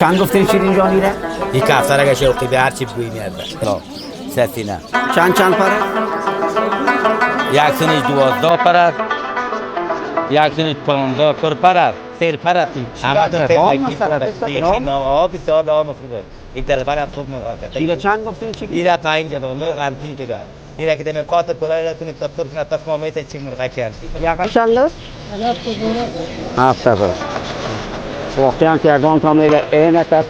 چند گفتین شیرین جانی را؟ یک کفتر اگه شوقی به هر چی بگویی میاد. سفینه چند پر است؟ یک سنش 12 پر است، یک سنش 15 پر است، 3 پر است. همه تو بسیار آب مفروض. این طرف هم خوب میاد. دیگه چند گفتین چی؟ ایرا پایین جدول غلطی دیگه. ایرا که دم قاطع کلاه تونی تفسیر کنه تفسیر میت چی میگه کن. چند است؟ 7 پر. واقعا که اگه تا میگه عینک است.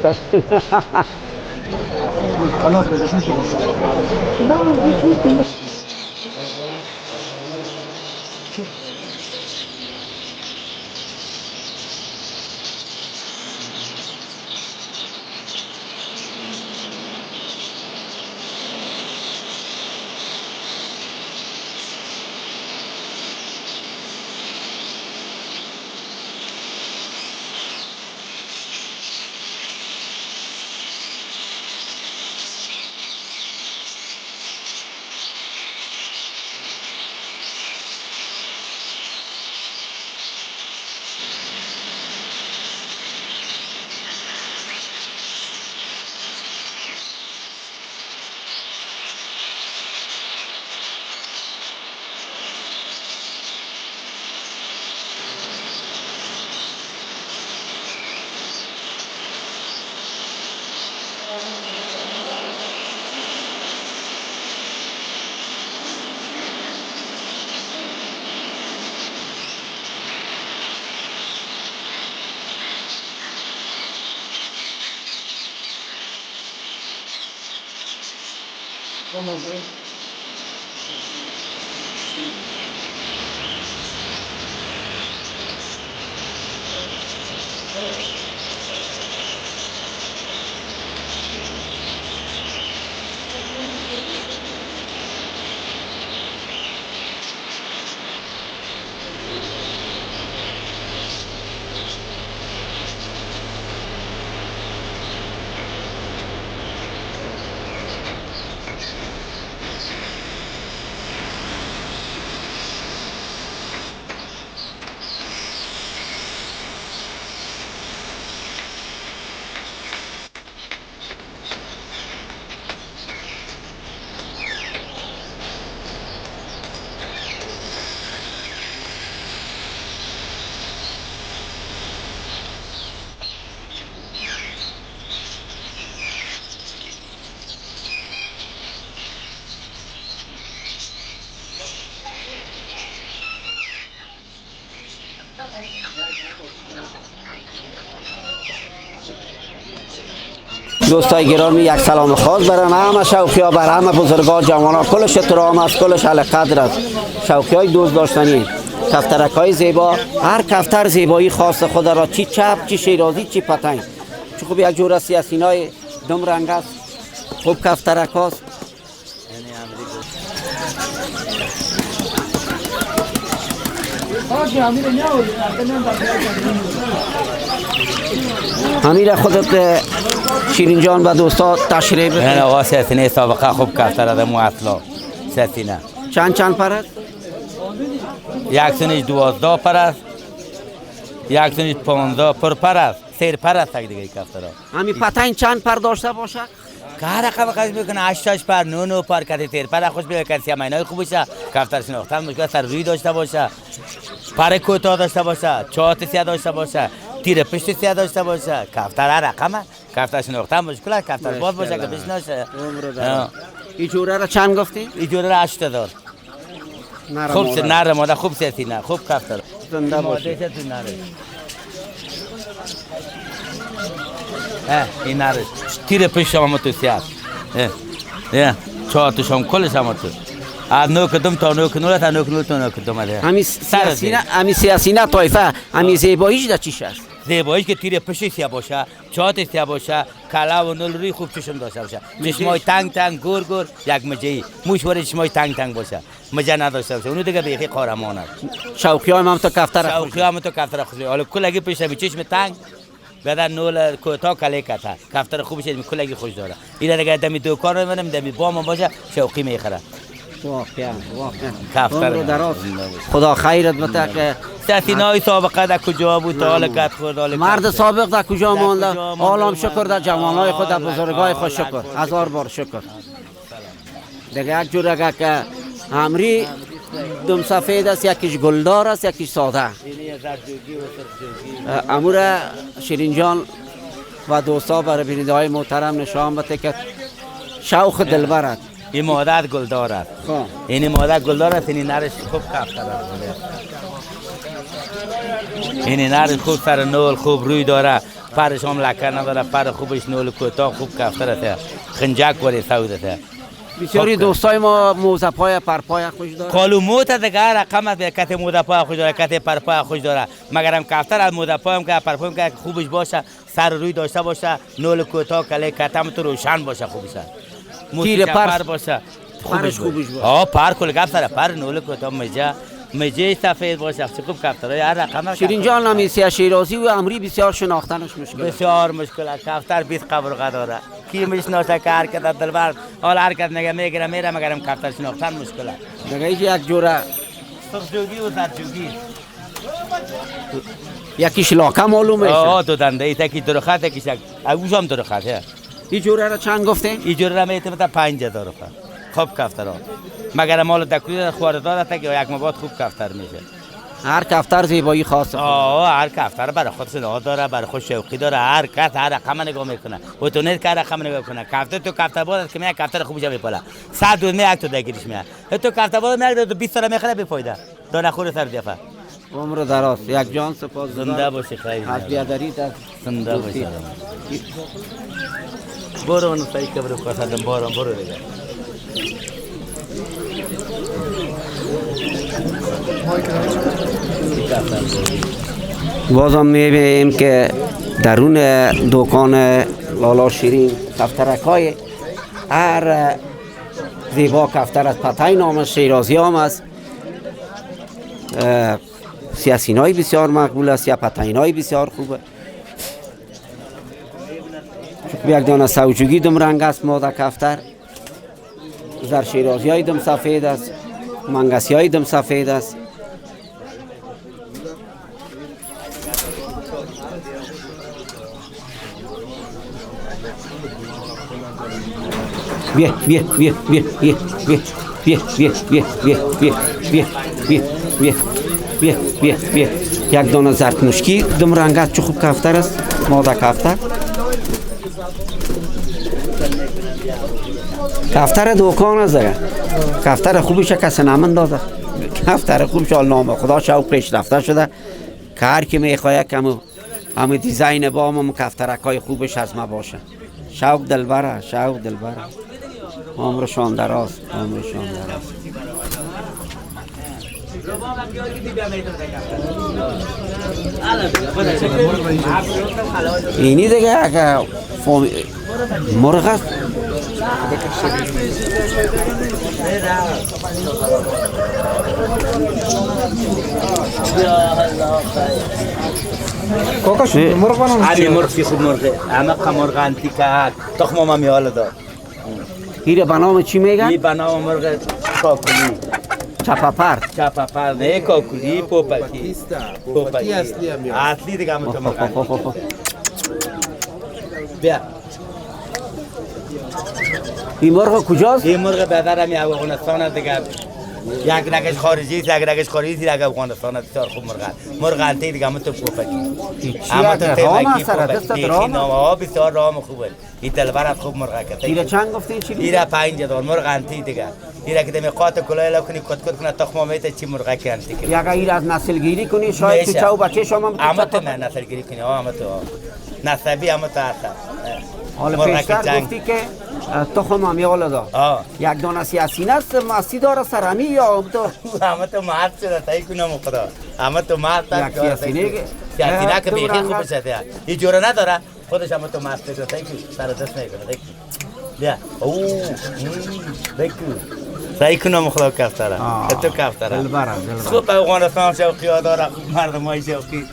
دوستای گرامی یک سلام خاص برای همه شوقی‌ها، برای همه بزرگان جوانان، کلش احترام است، کلش علی قدر است. شوقی‌های دوست داشتنی کفترک‌های زیبا، هر کفتر زیبایی خاص خود را، چی چپ چی شیرازی چی پتنگ، چه خوب یک جور سیاسینای دم رنگ است، خوب کفترک است. امیر خودت شیرین جان و دوستا تشریف بده. این آقا سفینه سابقه خوب کفتر آدم اصلا سفینه. چند پر است؟ یک سنش 12 پر است، یک سنش 15 پر است، 3 پر است دیگه کفتر. همین پتنگ چند پر داشته باشه؟ که هر رقم خواهد بکنه 8 پر 9 پر کتی 3 پر خوش بکنه سی ماینای خوب باشه، کفتر شناختن مشکل سر روی داشته باشه، پر کوتاه داشته باشه، چات سیاه داشته باشه، تیر پشت سیاه داشته باشه. کفتر هر رقمه کفتر شناختن مشکل است، کفتر باز باشه که بشناسه. این جوره را چند گفتی؟ این جوره را 8000. خوب نره ماده خوب سیتینه خوب کفتر زنده باشه. این نره تیر پشت هم تو سیاه، چهارتش هم کلش هم تو از نو کدوم تا نو کنول تا نو کنول تا نو کدوم ده. همین سیاسینه طایفه همین زیباییش در چیش است؟ زیباییش که تیر پشت سیاه باشه، چهارتش سیاه باشه، کلا و نول روی خوب چشم داشته باشه، چشمای تنگ تنگ گور گور یک مجهی، موش وری چشمای تنگ تنگ باشه، مجه نداشته باشه، اونو دیگه بیخی قهرمان است. شوقی‌ها هم تو کفتر شوقی هم تو کفتر خوشی. حالا کلگی پشت می چشم تنگ بعد نول کوتا کله کتا کفتر خوبش می کلگی خوش داره. اینا دیگه دمی دکان رو میبرم دمی بام باشه شوقی میخره. واقعا کفتر عمر دراز. خدا خیرت بده که ساتینای سابقه در کجا بود تا حال کت خود حال مرد سابق در کجا مانده. کجا مانده؟ عالم شکر در جوانای خود در بزرگای خود شکر. هزار بار شکر. دیگه یک جور اگه که امری دم سفید است، یکیش گلدار است، یکیش ساده. امور شیرین جان و دوستا برای بیننده های محترم نشان بده که شوق دلبر است. این مادر گلدار است. این مادر گلدار است. این نرش خوب کفتر است. این نر خوب سر نول خوب روی داره، پرش هم لکه نداره، پر خوبش نول کوتاه خوب کفتر است. خنجک ولی سود است. بسیاری دوستای ما موزه پای پرپای خوش داره. قالو موت دیگه رقم است، کته موزه پای خوش داره، کته پرپای خوش داره. مگرم کفتر از موزه پای هم که پرپای که خوبش باشه، سر روی داشته باشه، نول کوتاه کله کتم تو روشن باشه خوبش. تیر پر باشه. پرش خوبش باشه. پر کل گپ سر پر نول کوتاه مجه سفید باشه. خوب کفترای هر رقم. شیرین جان نمیسی شیرازی و امری بسیار شناختنش مشکل. بسیار مشکل است. کفتر 20 قبرقه داره. کی میشناسه که حرکت دلبر حال حرکت میگیره میره، مگرم کفتر شناختن مشکل است. دیگه یک جوره سرجوگی و زرجوگی. یکیش لاکه معلوم میشه. دو دنده ای تکی درخت یکیش اوش هم درخت. این جوره را چند گفتین؟ این جوره را میتونه 5000 روپیه. خوب کفتر ها. مگر مال دکوی خواردار است که یک مباد خوب کفتر میشه. هر کفتر زیبایی خاصه. هر کفتر برای خودش نگاه داره، برای خود شوقی داره. هر کس هر رقم نگاه میکنه. و تو نیست که هر رقم نگاه کنه. کفتر تو کفتر بود که میاد کفتر خوبش میپاله. 100 دو میاد تو دگیرش میاد. تو کفتر بود میاد تو 20 تا میخره بفایده. دانه خور سر دیفه. عمر دراز. یک جان سپاس. زنده باشی خیلی. از بیادری تا زنده باشی. برو اون سری که برو کاسادم برو دیگه. بازم میبینیم که درون دکان لالا شیرین کفترکای هر زیبا کفتر از پتای نام شیرازی هم است. سیاسینای بسیار مقبول است یا پتاینای بسیار خوبه. یک دانه سوجوگی دم رنگ است ماده کفتر. زر شیرازی های دم سفید است، منگسی های دم سفید است. بیا بیا بیا بیا بیا بیا بیا بیا بیا بیا بیا بیا بیا بیا بیا بیا بیا. یک دانه زرتمشکی دم رنگ است، چه خوب کفتر است ماده کفتر. کفتر دکان است دیگه. کفتر خوبش کسی نمیندازه. کفتر خوبش نام خدا شوق پیشرفته شده که هر کی میخواد که همه دیزاین با هم کفترکای خوبش از ما باشه. شوق دلبره، شوق دلبره. عمرشان دراز، عمرشان دراز. اینی دیگه اگه مرغ است. کاکاش مرغ بانم علی مرغ خوب مرغه. اما مرغ انتیکه تخم ما میاله دار. این به نام چی میگن؟ این به نام مرغ کاکولی. چپاپر نه کاکولی پوپکی. پوپکی اصلی دیگه هم تو مرغ. بیا. این مرغ کجاست؟ این مرغ بدر همی افغانستان دیگه. یک رگش خارجی است، یک رگش خارجی است، یک افغانستان است. بسیار خوب مرغ. مرغ انتی دیگه هم تو پوپکی. اما تو تیمکی پوپکی. ها بسیار رام خوبه. این دلبر خوب مرغ کرد. ایره چند گفتین چی؟ ایره 5000 مرغ انتی دیگه. ایره که دمی قات کلاه لکنی کت کنه تخم میته چی مرغ کی انتی کنه. یا اگر از نسل گیری کنی شاید تو چاو بچه شما اما تو نه نسل گیری کنی. اما تو نسبی اما تو هست. حالا پیشتر گفتی که تخم هم یالا دار. یک دانه سیاسینه است مستی داره سرمی یا تو؟ اما تو مرد شده تایی کنم خدا. اما تو مرد یک سیاسینه که بیخی خوب شده. این جوره نداره. خودش اما تو مرد شده تایی کنی سر دست میکنه. بیا. بکو. تایی کنم خدا کفتره. تو کفتره. خوب افغانستان شوقی ها داره. مردم های شوقی.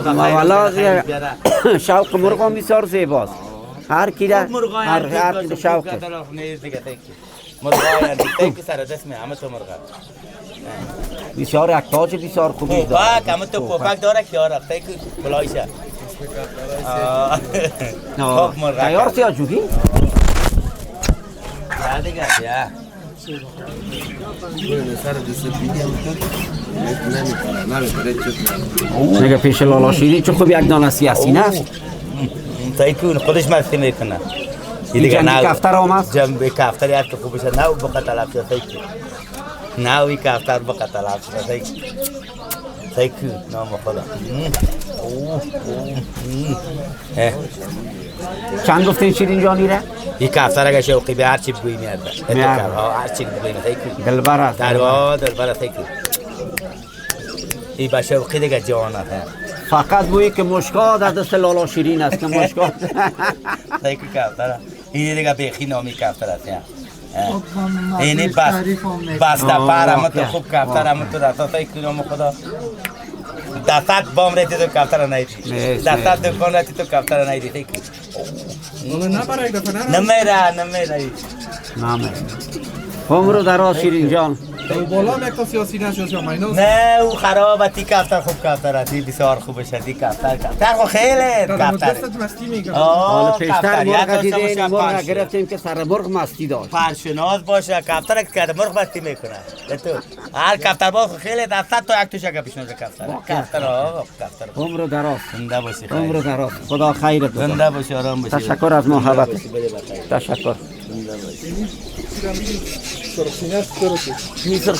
والا شوق مرغ هم بسیار زیباست. هر کی را هر شوق. مرغای دیگه که سر دست می همه تو مرغا بسیار یک تاج بسیار خوبی داره. پوپک همه تو پوپک داره که یاره تک بلایشه خوب مرغا تیار سیا جوگی؟ یا دیگه یا نگه پیش لالا شیری چه خوب یک دانه سیاسی نه؟ تایکون خودش مستی میکنه این جنبی کفتر هم هست؟ جنبی کفتر یک که خوبشه نو بقا طلب شده تایکون نوی کفتر بقا طلب شده تایکون نام خدا چند گفتین شیرین جانی را؟ این کفتر اگه شوقی به هر چی بگوی میاد هر چی بگوی میاد تایکون دلبر است دلبر تایکون این به شوقی دیگه جوان است فقط بویی که مشکا در دست لالا شیرین است که مشکا تایکون کفتر این دیگه بیخی نامی کفتر است اینی بسته پر همه تو خوب کفتر همه تو دستات تایکون نام خدا دستات بام رهتی تو کفتر نیدی دستات دکان رهتی تو کفتر نیدی تایکون نمیره عمر دراز شیرین جان بالا هم یک تا سیاسی نشد یا مینوس نه او خرابه تی کفتر خوب کفتر است بسیار خوب شد تی کفتر خو خیلی کفتر مستی میگه حالا پیشتر کفتر مرغ یک دیدین داشته مرغ باشه گرفتیم که سر مرغ مستی داشت پرشناس باشه کفتر که مرغ مستی میکنه تو هر کفتر باز خیلی دستت تو یک توش اگه پیشناس کفتر آقا کفتر عمر دراز زنده باشی عمر دراز خدا خیرت بده زنده باشی آرام باشی تشکر از محبت تشکر میسر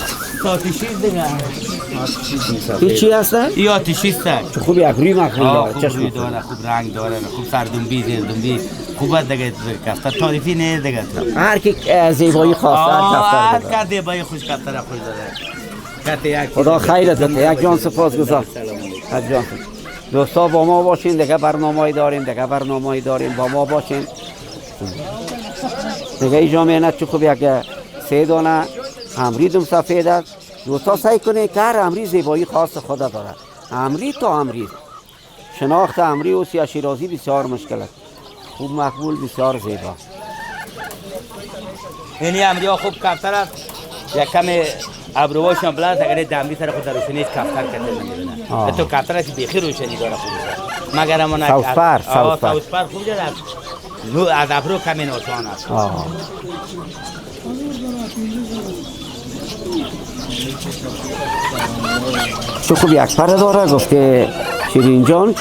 آتیشیز دیگه این چی هسته؟ ای آتیشیست چه خوب یک روی مخروی داره خوب چشم روی داره خوب رنگ داره خوب سردنبی زیردنبی خوب دیگه کفتر تعریفی نه دیگه هر کی زیبایی خواسته هر کفتر داره کدی بای خوش کفتر خوش داره خدا خیرت بده یک جان سپاسگزار یک جان دوستا با ما باشین دیگه برنامه‌ای داریم با ما باشین دیگه اینجا می‌بینید چه خوب یک 3 دانه امریدم سفید است دوستا سعی کنید که هر امری زیبایی خاص خدا داره امری تا امری شناخت امری و سیاه شیرازی بسیار مشکل است خوب مقبول بسیار زیبا اینی امریا خوب کفتر است یک کمی ابروهاشون بلند اگر دمری سر خود روشنی کفتر کرده نمیدونه تو کفتر است بیخی روشنی داره خوب مگر اما سوسپر خوب جدا نو از ابرو کمی نوشان است چه خوب یک پر داره گفته شیرین جان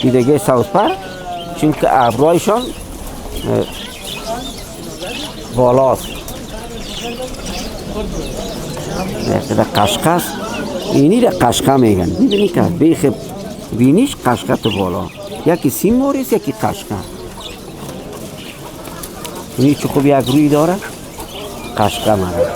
دیگه سوسپر چون که ابروهایشان بالاست یک قشقه اینی را قشقه میگن میبینی که بیخ بینیش قشقه تو بالا یکی سیم موریست یکی قشقه اینی چه خوب یک روی داره قشقه مره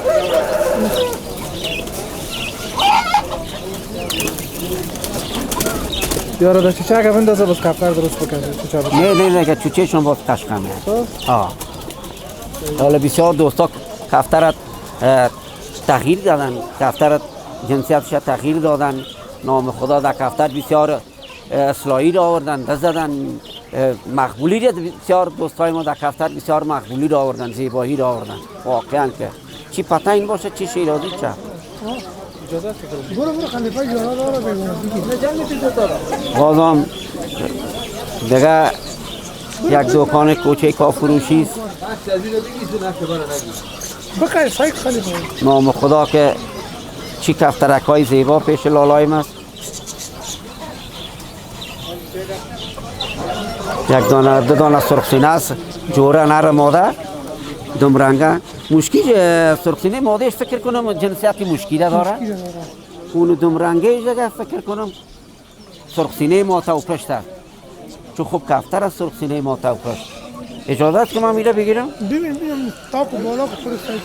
یارو دا چوچه اگه بندازه بس کفتر درست بکنه نه چوچه شون باز قشقه میره حالا بسیار دوستا کفترت تغییر دادن کفترت جنسیتش تغییر دادن نام خدا در کفتر بسیار اصلاحی را آوردن دزدن مقبولی را بسیار دوستای ما در کفتر بسیار مقبولی را آوردن زیبایی را آوردن واقعا که چی پتا این باشه چی شیرازی چه برو خلیفه یارا داره بگم بازم دیگه یک دکان کوچه کافروشی است بخیر سایت خلیفه نام خدا که چی کفترک های زیبا پیش لالایم است یک دانه 2 دانه سرخسینه است جوره نر ماده دمرنگه مشکی سرخسینه مادهش فکر کنم جنسیتی مشکیله داره اون دمرنگه جگه فکر کنم سرخسینه ماته و پشت است چون خوب کفتر است سرخسینه ماته و پشت اجازه است که من میره بگیرم؟ ببین تاپ و بالا که خود سایت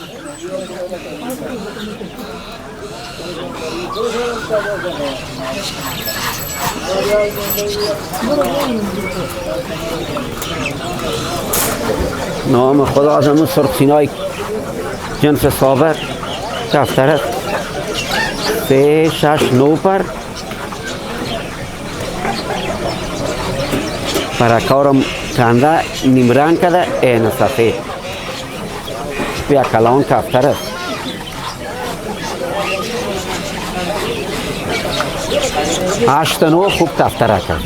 نام خدا از همون سرخسینای جنس سابق کفتر است 3 6 9 پر پرکارم کنده نیم رنگ کده این سفید خوب یک کلان کفتر است. هشت نو خوب کفترک است.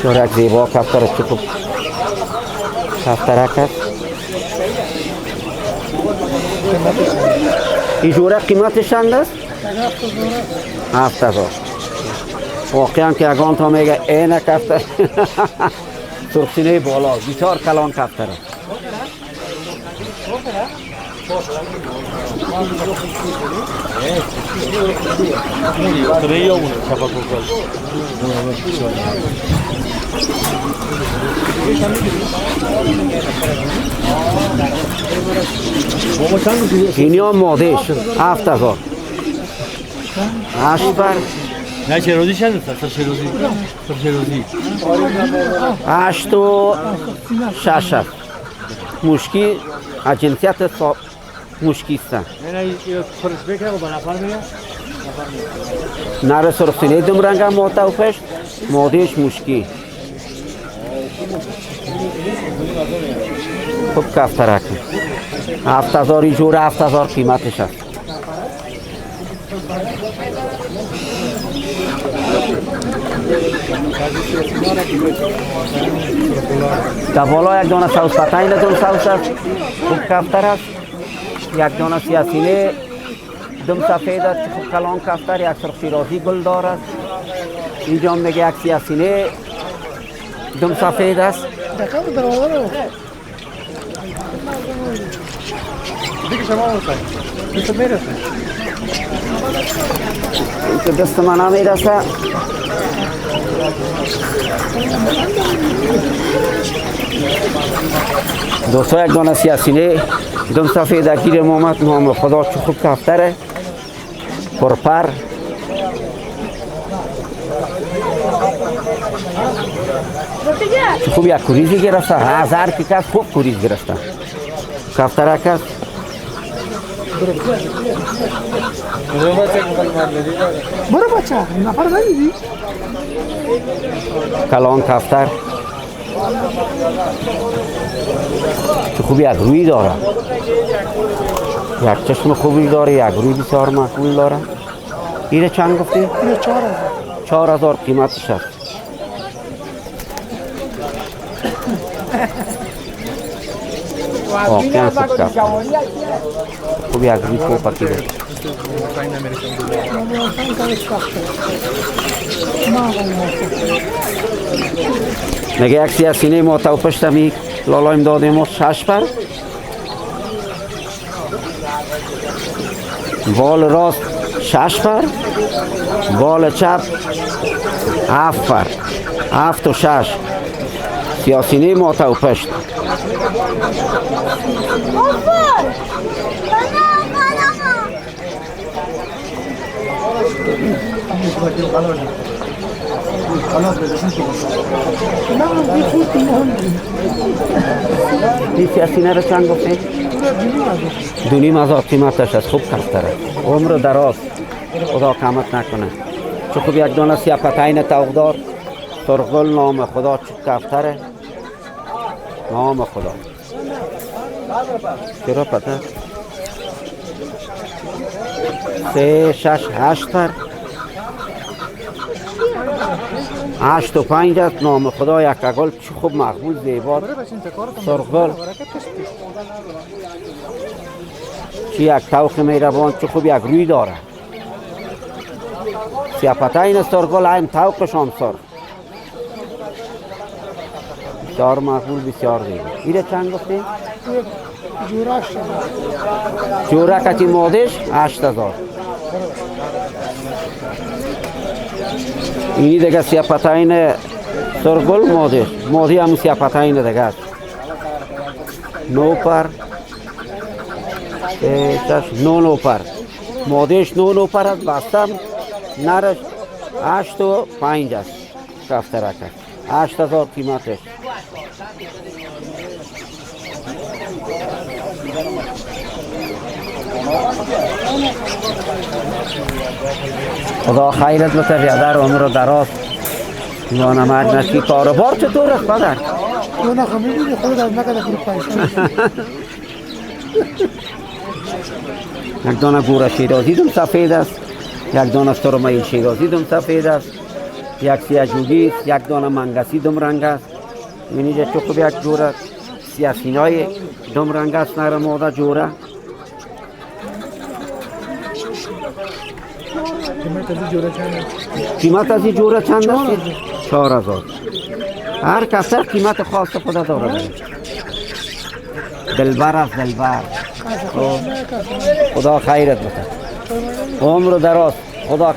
جورک زیبا کفتر است. خوب کفترک است. این جورک قیمتش چند است؟ 7000. واقعا که اگان تا میگه این کفتر سرخسینه بالا بسیار کلان کفتر است. اینی هم مادهش 7000. 8 بر نه چه روزی شد سر چه روزی 8 و 6 مشکی از جنسیت مشکی است. نه خورش بکنه و به نفر میگه نر سرخسینه دم رنگ هم ماده و پشت مادهش مشکی. خوب کفترک 7000 این جور 7000 قیمتش است. در بالا یک دانه سوس پتنگ دم سوس است. خوب کفتر است. یک دانه سیاسینه دم سفید است. خوب کلان کفتر. یک سرخ شیرازی گل دارد. اینجا میگه یک سیاسینه دم سفید است. دیگه شما هستید. تو میرسه. که دست من هم میرسه. دوستا یک دانه سیاسینه دم سفید گیر محمد نام خدا چه خوب کفتره پرپر. چه خوب یک کوریزی گرفته. 1000 که کس خوب کوریز گرفته. کفترک است. برو بچه نفر ندیدی؟ کلان کفتر که خوب یک روی داره. یک چشم خوبی داره. یک روی بسیار مقبول داره. اینه چند گفتی؟ اینه 4000. 4000 قیمتش است. واقعا خوب کفتر. خوب یک روی کوپکی داره. نگه یک سیاسینه ما تا پشتمی لالایم دادیم ما 6 بر. بال راست 6 بر. بال چپ 7 بر. 7 و 6 سیاسینه ما تا پشت. این سیاسینه رو چند گفتی؟ 2500 قیمتش است. خوب کفتره. عمر دراز. خدا کمت نکنه. چه خوب یک دانه سیاپتین توقدار سرغل نام خدا چه کفتره. نام خدا چرا پته 3 6 8 بر 8 و 5 است. نام خدا یک گل چه خوب مقبول زیبا سرغل چه یک توخ مهربان چه خوب یک روی داره. سیاپتین سرغل این توقشان سرغ بسیار مقبول بسیار زیبا. اینه چند گفتی؟ جورک مادش 8000. اینی دیگه سیاپتین سرگل مادش. مادی هم سیاپتین دیگه است. 9 پر 9 پر مادش 9 پر است. بستم نرش 8 و 5 است. کفترک 8000 قیمتش. خدا خیرت بده بیادر عمر دراز. جوان مرد نشی کاروبار چطور است پدر؟ تو نخواهی میبینی خود از نکده خود پیشتر. یک دانه گوره شیرازی دم سفید است، یک دانه سرمایل شیرازی دم سفید است، یک سیاجوگی است، یک دانه منگسی دم رنگ است. اینجا چوب یک جوره سیاسینای دم رنگ است، نر ماده جوره. قیمت از این جوره چند است؟ قیمت از این جوره چند است؟ 4000. هر کفتر قیمت خاص خود داره. دلبر است دلبر. خدا خیرت بده. عمر دراز. خدا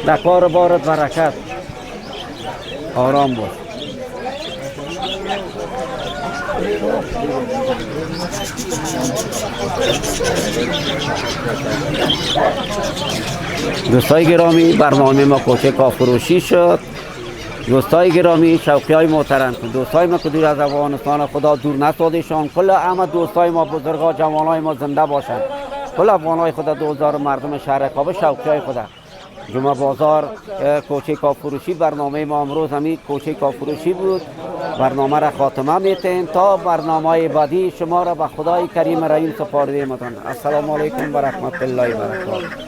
در کار بارت برکت. آرام باش. دوستای گرامی، برنامه ما کوچک فروشی شد. دوستای گرامی، شوقی های محترم، دوستای ما که دور از افغانستان، خدا دور نسازشان. کل همه دوستای ما، بزرگا، جوانای ما زنده باشند. کل افغانای خدا، دوزار مردم شهر کابل، شوقی های خدا. جمعه بازار کوچک فروشی برنامه ما امروز همین کوچک فروشی بود. برنامه را خاتمه میتیم تا برنامه بعدی. شما را به خدای کریم رحیم سپارده می‌کنم. السلام علیکم و رحمت الله و برکاته.